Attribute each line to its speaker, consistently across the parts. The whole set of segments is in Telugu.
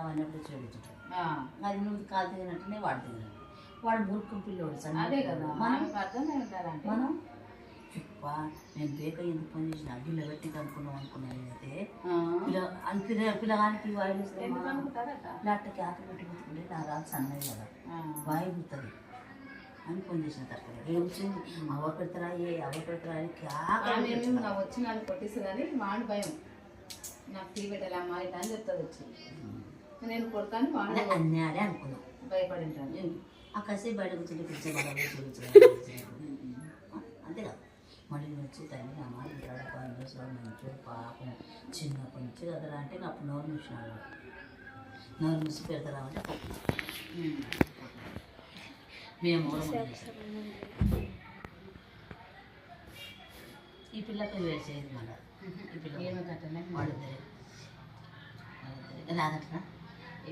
Speaker 1: అన్నప్పుడు చూడుతుంటాడు. అది నువ్వు కాలు దిగినట్టునే వాడు దిగినట్టు. వాడు బుర్కు పిల్లోడు
Speaker 2: అదే కదా
Speaker 1: మనం చెప్పా నేను బేక ఎందుకు పని చేసిన అగ్గిలో పెట్టి కనుక్కున్నాం అయితే పిల్లగానికి వాయిల్ లేకపోతే ఆకలి పెట్టి పెట్టుకుంటే నా రాదు సన్నది కదా వాయి పుడుతుంది అని పని చేసిన తర్వాత ఏమొచ్చింది అవ పెడతారా అని
Speaker 2: వచ్చిన వాళ్ళు కొట్టేసేదని మాడి భయం నాకు టీ పెట్టాలి అమ్మా ఇట్లా అని చెప్తుంది వచ్చి నేను కొడతాను వాడు
Speaker 1: అన్యాలే అనుకున్నాం
Speaker 2: భయపడింటాను
Speaker 1: ఆ కాసేపు బయట కూర్చొని కూర్చోవాలి అంతేగా మళ్ళీ వచ్చి తల్లి అమ్మ ఇక్కడ పనిచేసిన మంచి పాపం చిన్నప్పటి నుంచి కదరా అంటే అప్పుడు నోరు మూసినాడు నోరు మూసి పెడతారా అంటే మేము ఈ పిల్లకి వేసేది మళ్ళీ ఈ పిల్ల
Speaker 2: ఏమో
Speaker 1: వాడిద్దరే రాదట్రా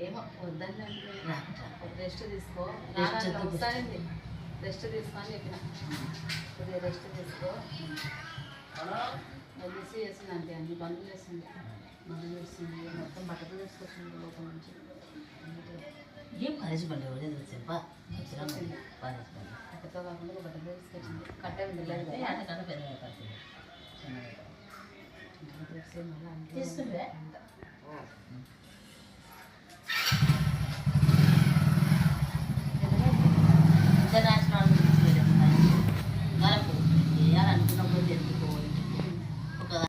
Speaker 2: ఏమో వద్దని
Speaker 1: రాకట్రా
Speaker 2: రెస్ట్ తీసుకో రెస్ట్ తీసుకొని చెప్పిన కొద్దిగా రెస్ట్ తీసుకో వదిలేసి చేసింది అంతే అన్ని బంద్ చేస్తుంది మొత్తం బట్టలు తీసుకొచ్చింది లోపల నుంచి
Speaker 1: ఏం పరేసి పడలేదు ఎవరైనా చెప్పా పరేసి పడలేదు
Speaker 2: అక్కడితో కాకుండా బట్టలు తీసుకొచ్చింది కట్టే ఉండలేదు
Speaker 1: అంతకన్నా పెద్దగా పడుతుంది
Speaker 2: మళ్ళీ
Speaker 1: తీసుకుంటే